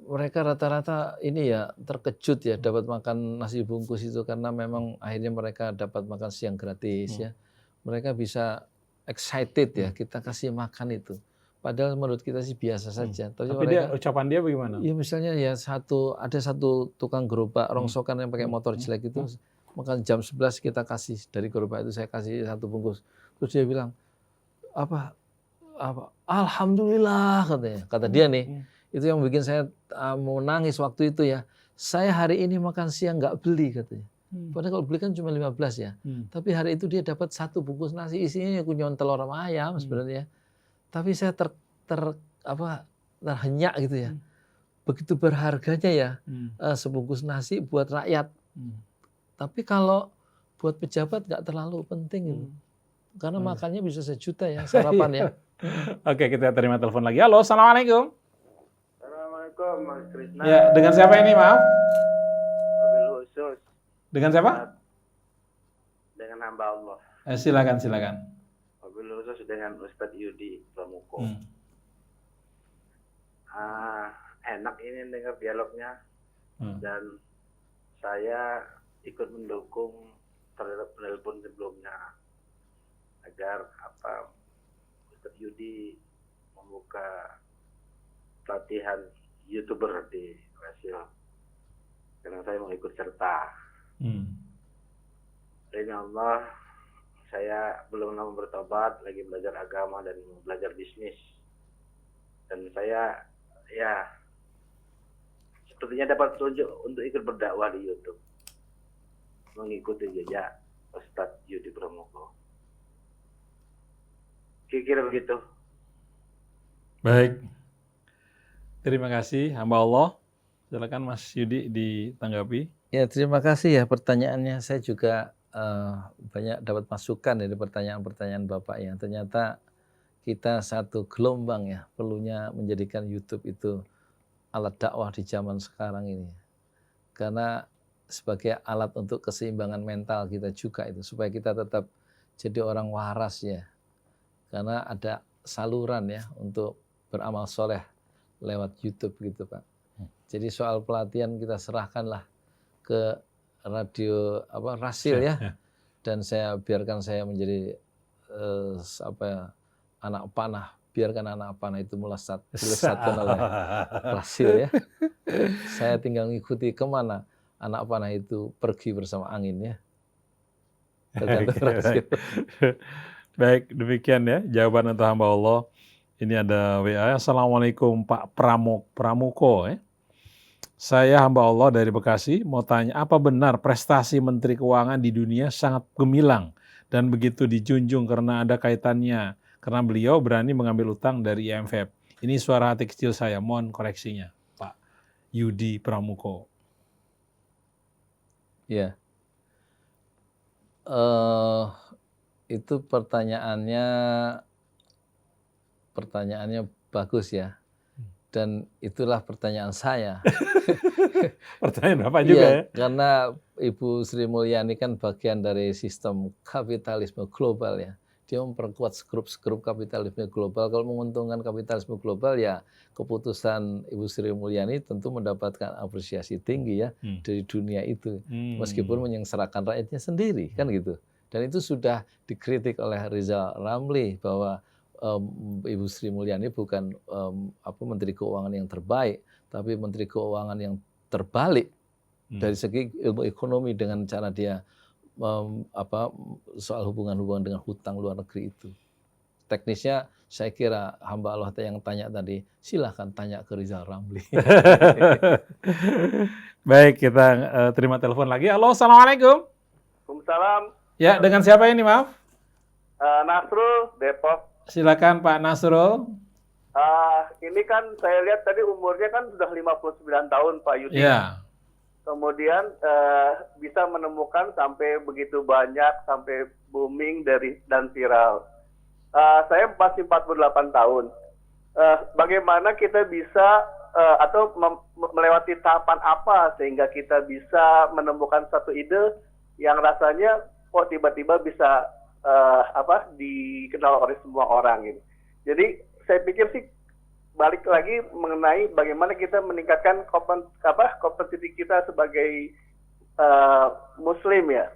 Mereka rata-rata ini ya terkejut ya dapat makan nasi bungkus itu, karena memang akhirnya mereka dapat makan siang gratis ya. Mereka bisa excited ya, kita kasih makan itu. Padahal menurut kita sih biasa saja. Tapi mereka, ucapan dia bagaimana? Ya misalnya ya ada satu tukang gerobak rongsokan yang pakai motor jelek itu, makan jam 11 kita kasih dari gerobak itu, saya kasih 1 bungkus. Terus dia bilang, apa Alhamdulillah katanya. Kata dia nih, itu yang bikin saya mau nangis waktu itu ya. Saya hari ini makan siang nggak beli katanya. Padahal kalau beli kan cuma 15 ya. Tapi hari itu dia dapat 1 bungkus nasi, isinya kunyon telur sama ayam sebenarnya. Tapi saya terhenyak gitu ya. Begitu berharganya ya sebungkus nasi buat rakyat. Tapi kalau buat pejabat nggak terlalu penting gitu. Karena makannya bisa 1 juta ya sarapan ya. Oke, kita terima telepon lagi. Halo, assalamualaikum. Assalamualaikum Mas Krisna. Ya, dengan siapa ini, maaf? Wabil khusus. Dengan siapa? Dengan hamba Allah. Silakan. Wabil khusus dengan Ustadz Yudi Pramuko. Enak ini dengar dialognya. Dan saya ikut mendukung terhadap penelpon sebelumnya agar Ustadz Yudi membuka pelatihan YouTuber di Brazil, karena saya mau ikut serta. Insya Allah saya belum lama bertobat, lagi belajar agama dan belajar bisnis, dan saya ya sepertinya dapat tunjuk untuk ikut berdakwah di YouTube, mengikuti jejak Ustadz Yudi Pramuko. Kira-kira begitu. Baik. Terima kasih, hamba Allah. Silakan Mas Yudi ditanggapi. Ya, terima kasih ya pertanyaannya. Saya juga banyak dapat masukan dari pertanyaan-pertanyaan Bapak ya. Ternyata kita satu gelombang ya, perlunya menjadikan YouTube itu alat dakwah di zaman sekarang ini. Karena sebagai alat untuk keseimbangan mental kita juga itu, supaya kita tetap jadi orang waras ya. Karena ada saluran ya untuk beramal soleh lewat YouTube gitu Pak. Jadi soal pelatihan kita serahkanlah ke radio Rasil ya. Dan saya biarkan saya menjadi anak panah. Biarkan anak panah itu dilesatkan oleh Rasil ya. Saya tinggal ngikuti kemana anak panah itu pergi bersama angin ya. Tergantung Rasil. Baik, demikian ya jawaban untuk hamba Allah. Ini ada WA. Assalamualaikum Pak Pramuko. Saya hamba Allah dari Bekasi. Mau tanya, apa benar prestasi Menteri Keuangan di dunia sangat gemilang dan begitu dijunjung karena ada kaitannya, karena beliau berani mengambil utang dari IMF. Ini suara hati kecil saya, mohon koreksinya, Pak Yudi Pramuko. Ya, itu pertanyaannya bagus ya, dan itulah pertanyaan saya. Pertanyaan Bapak juga ya? Karena Ibu Sri Mulyani kan bagian dari sistem kapitalisme global ya. Dia memperkuat grup kapitalisme global. Kalau menguntungkan kapitalisme global ya keputusan Ibu Sri Mulyani tentu mendapatkan apresiasi tinggi ya dari dunia itu. Meskipun menyengsarakan rakyatnya sendiri kan gitu. Dan itu sudah dikritik oleh Rizal Ramli bahwa Ibu Sri Mulyani bukan Menteri Keuangan yang terbaik, tapi Menteri Keuangan yang terbalik dari segi ilmu ekonomi dengan cara dia soal hubungan-hubungan dengan hutang luar negeri itu. Teknisnya saya kira hamba Allah yang tanya tadi, silahkan tanya ke Rizal Ramli. Baik, kita terima telepon lagi. Halo, assalamualaikum. Waalaikumsalam. Ya, dengan siapa ini, maaf? Nasrul, Depok. Silakan Pak Nasrul. Ini kan saya lihat tadi umurnya kan sudah 59 tahun Pak Yudi. Ya. Kemudian bisa menemukan sampai begitu banyak, sampai booming dan viral. Saya masih 48 tahun. Bagaimana kita bisa atau melewati tahapan apa sehingga kita bisa menemukan satu ide yang rasanya kok tiba-tiba bisa dikenal oleh semua orang ini. Jadi saya pikir sih balik lagi mengenai bagaimana kita meningkatkan kompetensi kita sebagai Muslim ya.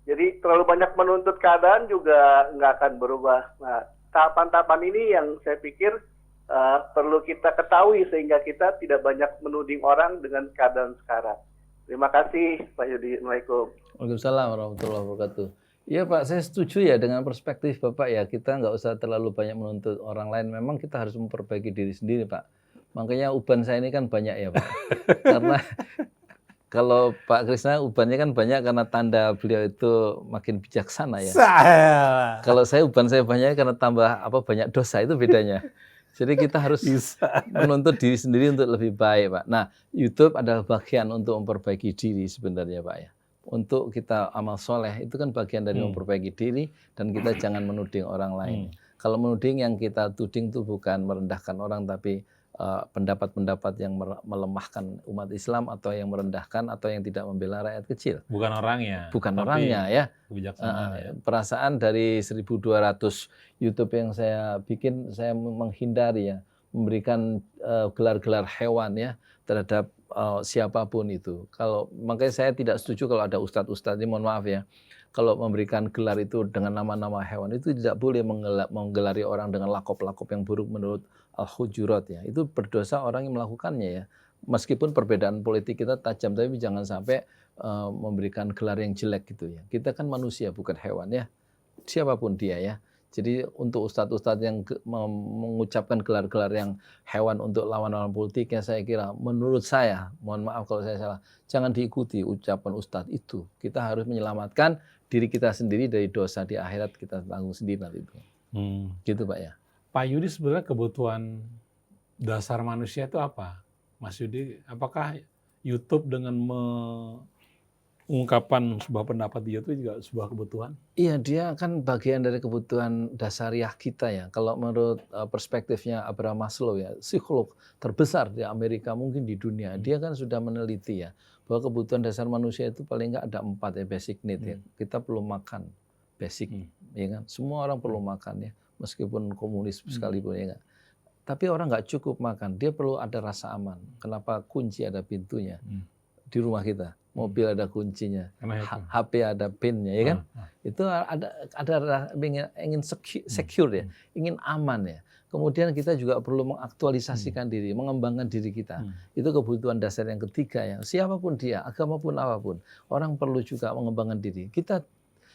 Jadi terlalu banyak menuntut keadaan juga nggak akan berubah. Nah, tahapan-tahapan ini yang saya pikir perlu kita ketahui sehingga kita tidak banyak menuding orang dengan keadaan sekarang. Terima kasih Pak Yudi. Assalamualaikum. Waalaikumsalam warahmatullahi wabarakatuh. Iya Pak, saya setuju ya dengan perspektif Bapak ya. Kita nggak usah terlalu banyak menuntut orang lain. Memang kita harus memperbaiki diri sendiri Pak. Makanya uban saya ini kan banyak ya Pak. Karena kalau Pak Krisna ubannya kan banyak karena tanda beliau itu makin bijaksana ya. Kalau saya uban saya banyak karena tambah banyak dosa, itu bedanya. Jadi kita harus menuntut diri sendiri untuk lebih baik Pak. Nah, YouTube adalah bagian untuk memperbaiki diri sebenarnya Pak ya. Untuk kita amal soleh itu kan bagian dari memperbaiki diri, dan kita jangan menuding orang lain. Kalau menuding, yang kita tuding itu bukan merendahkan orang, tapi pendapat-pendapat yang melemahkan umat Islam atau yang merendahkan atau yang tidak membela rakyat kecil. Bukan orangnya. Bukan orangnya ya. Kebijaksanaan ya. Perasaan dari 1.200 YouTube yang saya bikin, saya menghindari ya memberikan gelar-gelar hewan ya terhadap siapapun itu. Makanya saya tidak setuju kalau ada ustadz-ustadz ini, mohon maaf ya, kalau memberikan gelar itu dengan nama-nama hewan, itu tidak boleh menggelari orang dengan lakop-lakop yang buruk menurut Al-Hujurat ya. Itu berdosa orang yang melakukannya ya. Meskipun perbedaan politik kita tajam, tapi jangan sampai memberikan gelar yang jelek gitu ya. Kita kan manusia bukan hewan ya. Siapapun dia ya. Jadi untuk ustadz-ustadz yang mengucapkan gelar-gelar yang hewan untuk lawan-lawan politiknya, saya kira, menurut saya, mohon maaf kalau saya salah, jangan diikuti ucapan ustadz itu. Kita harus menyelamatkan diri kita sendiri dari dosa di akhirat, kita tanggung sendiri nanti itu. Gitu Pak ya. Pak Yudi, sebenarnya kebutuhan dasar manusia itu apa? Mas Yudi, apakah YouTube dengan mengungkapkan sebuah pendapat dia itu juga sebuah kebutuhan? Iya, dia kan bagian dari kebutuhan dasariah kita ya. Kalau menurut perspektifnya Abraham Maslow ya, psikolog terbesar di Amerika, mungkin di dunia, dia kan sudah meneliti ya bahwa kebutuhan dasar manusia itu paling nggak ada 4 ya, basic need ya. Kita perlu makan, basic, ya kan. Semua orang perlu makan ya, meskipun komunis sekalipun ya kan. Tapi orang nggak cukup makan, dia perlu ada rasa aman. Kenapa? Kunci ada pintunya di rumah kita. Mobil ada kuncinya, HP ada pinnya, ya kan? Itu ada ingin secure ya, ingin aman ya. Kemudian kita juga perlu mengaktualisasikan diri, mengembangkan diri kita. Itu kebutuhan dasar yang ketiga ya. Siapapun dia, agama pun apapun, orang perlu juga mengembangkan diri. Kita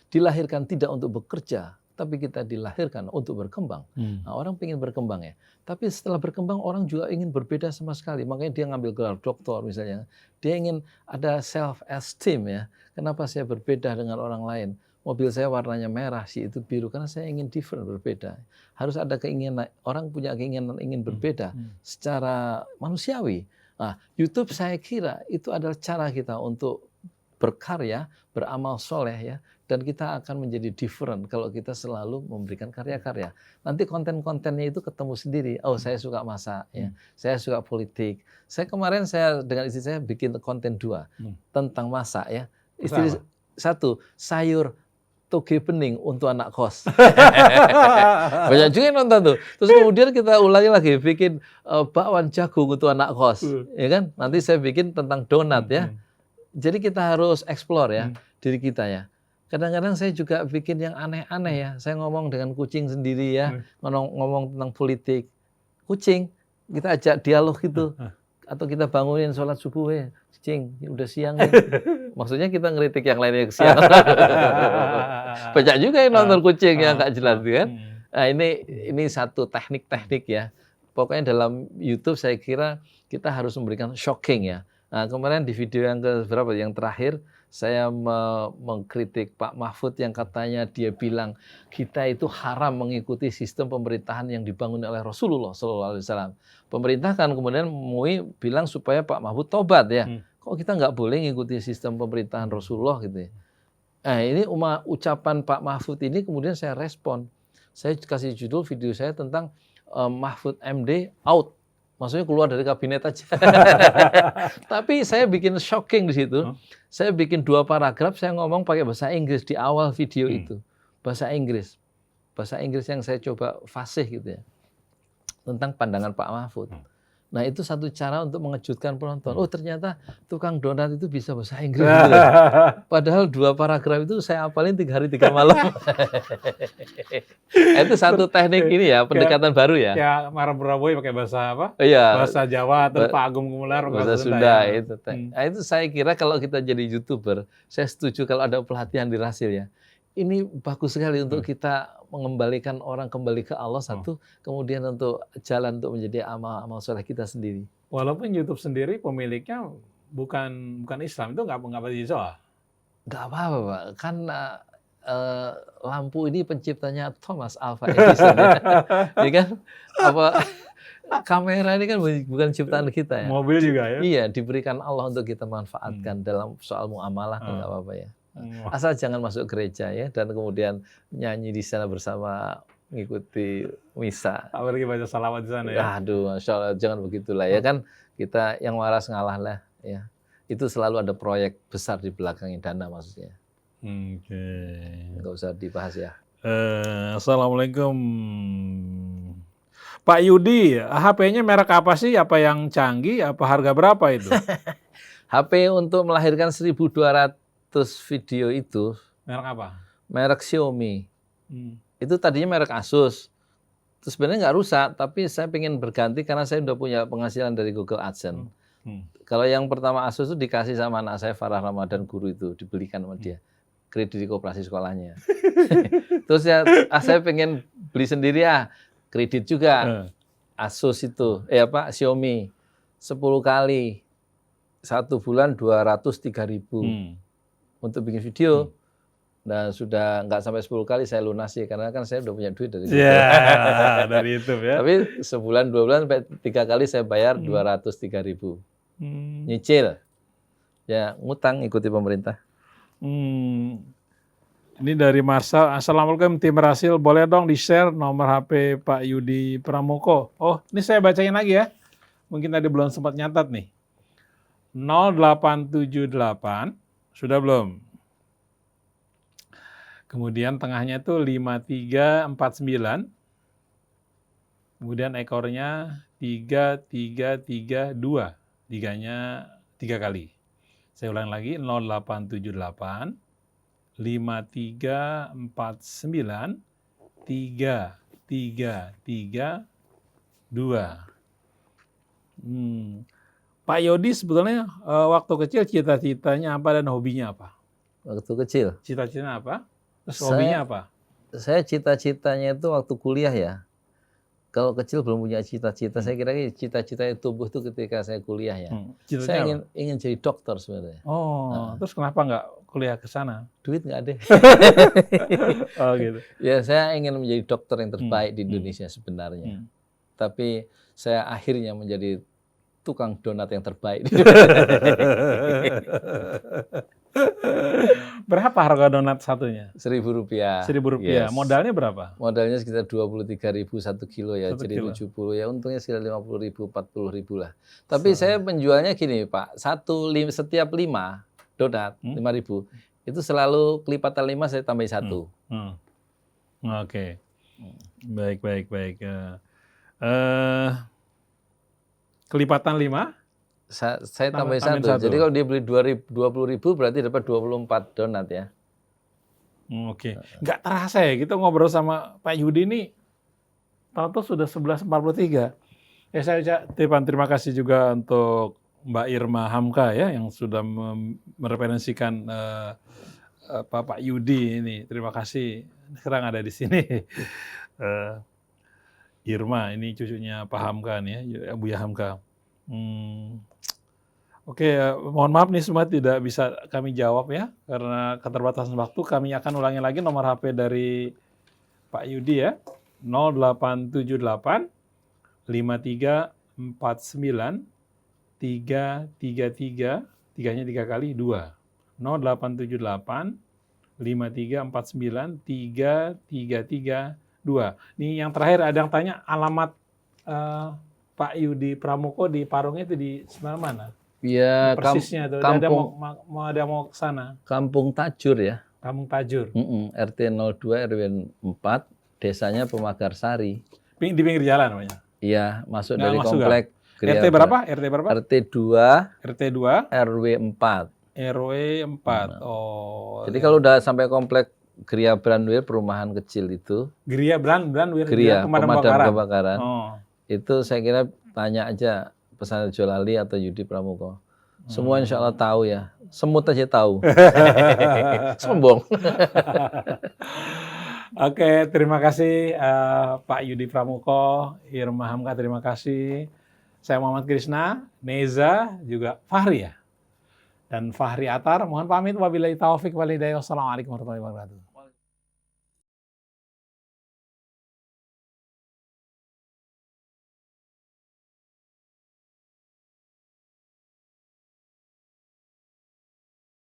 dilahirkan tidak untuk bekerja, tapi kita dilahirkan untuk berkembang. Nah, orang ingin berkembang ya. Tapi setelah berkembang, orang juga ingin berbeda sama sekali. Makanya dia ngambil gelar doktor misalnya. Dia ingin ada self-esteem ya. Kenapa saya berbeda dengan orang lain? mobil saya warnanya merah, si itu biru, karena saya ingin different, berbeda. Harus ada keinginan, orang punya keinginan ingin berbeda secara manusiawi. Nah, YouTube saya kira itu adalah cara kita untuk berkarya, beramal soleh ya, dan kita akan menjadi different kalau kita selalu memberikan karya-karya. Nanti konten-kontennya itu ketemu sendiri. Oh, saya suka masak, ya, saya suka politik. Kemarin saya dengan istri saya bikin konten 2 tentang masak ya. Istri satu, sayur toge bening untuk anak kos. Banyak juga yang nonton tuh. Terus kemudian kita ulangi lagi, bikin bakwan jagung untuk anak kos, ya kan? Nanti saya bikin tentang donat ya. Jadi kita harus explore ya diri kita ya. Kadang-kadang saya juga bikin yang aneh-aneh ya. Saya ngomong dengan kucing sendiri ya, ngomong tentang politik. Kucing, kita ajak dialog gitu. Atau kita bangunin sholat subuh ya. Kucing, udah siang ya. Maksudnya kita ngeritik yang lainnya siang. Banyak juga yang nonton kucing yang nggak jelas kan. Nah, ini satu teknik-teknik ya. Pokoknya dalam YouTube saya kira kita harus memberikan shocking ya. Nah, kemarin di video yang keberapa, yang terakhir, saya mengkritik Pak Mahfud yang katanya dia bilang kita itu haram mengikuti sistem pemerintahan yang dibangun oleh Rasulullah SAW. Pemerintah kan kemudian MUI bilang supaya Pak Mahfud tobat ya. Kok kita nggak boleh mengikuti sistem pemerintahan Rasulullah gitu ya. Nah, ini ucapan Pak Mahfud ini kemudian saya respon. Saya kasih judul video saya tentang Mahfud MD out. Maksudnya keluar dari kabinet aja. Tapi saya bikin shocking di situ. Saya bikin 2 paragraf, saya ngomong pakai bahasa Inggris di awal video itu. Bahasa Inggris. Bahasa Inggris yang saya coba fasih gitu ya. Tentang pandangan Pak Mahfud. Nah, itu satu cara untuk mengejutkan penonton. Oh, ternyata tukang donat itu bisa bahasa Inggris gitu ya. Padahal 2 paragraf itu saya hafalin 3 hari 3 malam. Itu satu teknik ini ya, pendekatan baru ya. Ya, Mara Buraboy pakai bahasa apa? Iya. Bahasa Jawa, terus Pak Agung Gumelar bahasa Sunda ya. itu. Nah, itu saya kira kalau kita jadi YouTuber, saya setuju kalau ada pelatihan di Rasil ya. Ini bagus sekali untuk kita mengembalikan orang kembali ke Allah satu, kemudian untuk jalan untuk menjadi amal soleh kita sendiri. Walaupun YouTube sendiri pemiliknya bukan Islam, itu nggak berjiwa. Nggak apa-apa, Pak. Kan lampu ini penciptanya Thomas Alva Edison ya. Ya kan? Kamera ini kan bukan ciptaan kita ya. Mobil juga ya. Iya, diberikan Allah untuk kita manfaatkan dalam soal muamalah, nggak apa-apa ya. Asal jangan masuk gereja ya, dan kemudian nyanyi di sana bersama mengikuti misa. Tak pergi baca salawat di sana ya. Aduh, Masya Allah, jangan begitulah ya kan. Kita yang waras ngalah lah ya. Itu selalu ada proyek besar di belakangnya, dana maksudnya. Oke. Nggak usah dibahas ya. Assalamualaikum. Pak Yudi, HP-nya merek apa sih? Apa yang canggih? Apa harga berapa itu? HP untuk melahirkan 1.200 video itu Merek apa? merek Xiaomi. Itu tadinya merek Asus. Terus sebenarnya nggak rusak, tapi saya pengen berganti karena saya udah punya penghasilan dari Google AdSense. Kalau yang pertama Asus itu dikasih sama anak saya Farah Ramadan, guru itu, dibelikan sama dia. Kredit di koperasi sekolahnya. Terus ya, saya pengen beli sendiri ya, kredit juga. Asus itu, Xiaomi. 10 kali. 1 bulan 203.000. Untuk bikin video. Nah, sudah nggak sampai 10 kali saya lunasi karena kan saya udah punya duit dari YouTube. Dari YouTube ya. Tapi sebulan 2 bulan sampai 3 kali saya bayar 203.000. Nyicil. Ya, ngutang ikuti pemerintah. Ini dari Marsal. Assalamualaikum tim Rasil, boleh dong di-share nomor HP Pak Yudi Pramoko. Oh, ini saya bacain lagi ya. Mungkin tadi belum sempat nyatat nih. 0878 sudah belum? Kemudian tengahnya itu 5349. Kemudian ekornya 3332. Tiganya 3 kali. Saya ulang lagi 0878 5349 3332. Pak Yodi sebetulnya waktu kecil cita-citanya apa dan hobinya apa? Waktu kecil? Cita-citanya apa? Terus hobinya apa? Saya cita-citanya itu waktu kuliah ya. Kalau kecil belum punya cita-cita, saya kira cita-cita tumbuh itu ketika saya kuliah ya. Saya ingin jadi dokter sebenarnya. Terus kenapa nggak kuliah ke sana? Duit nggak ada. Oh gitu. Ya, saya ingin menjadi dokter yang terbaik di Indonesia sebenarnya. Tapi saya akhirnya menjadi tukang donat yang terbaik. Berapa harga donat satunya? Rp1.000. Rp1.000. Yes. Modalnya berapa? Modalnya sekitar 23.000 1 kilo ya, 1 jadi kilo. 70 ya, untungnya sekitar 50.000 40.000 lah. Tapi saya penjualnya gini Pak, setiap 5 donat 5.000 itu selalu kelipatan 5 saya tambahin 1. Oke. Baik. Kelipatan 5? Saya tambahin Tambahin 1. satu. Jadi kalau dia beli 20.000 berarti dapat 24 donat ya. Oke. Nggak terasa ya, kita ngobrol sama Pak Yudi ini, tahu-tahu sudah 11.43. Ya saya ucapkan terima kasih juga untuk Mbak Irma Hamka ya, yang sudah mereferensikan Pak Yudi ini. Terima kasih, sekarang ada di sini. Irma, ini cucunya Pak Hamka nih ya, Buya Hamka. Oke, mohon maaf nih semua tidak bisa kami jawab ya, karena keterbatasan waktu. Kami akan ulangi lagi nomor HP dari Pak Yudi ya, 0878 5349 333, 3-nya 3 kali 2. 0878 5349 333 2. Nih yang terakhir ada yang tanya alamat Pak Yudi Pramoko di Parung itu di sebelah mana? Ya, Persisnya tuh. Ada mau ke sana. Kampung Tajur ya. Kampung Tajur. RT 02 RW 4, desanya Pemagarsari. Di pinggir jalan namanya. Iya, masuk Nggak dari masuk komplek. RT berapa? RT berapa? RT 2 RT 2 RW 4. RW 4. Oh. Jadi kalau udah sampai komplek Gria Brandwir, perumahan kecil itu, Gria Brandwir Gria pemadam kebakaran. Oh. Itu saya kira tanya aja Pesantren Jolali atau Yudi Pramoko. Semua insya Allah tahu ya. Semut aja tahu. Sombong. Oke, terima kasih Pak Yudi Pramoko, Irma Hamka, terima kasih. Saya Muhammad Krishna, Neza, juga Fahri ya. Dan Fahri Atar, mohon pamit wabillahi taufik walhidayah. Wassalamualaikum warahmatullahi wabarakatuh.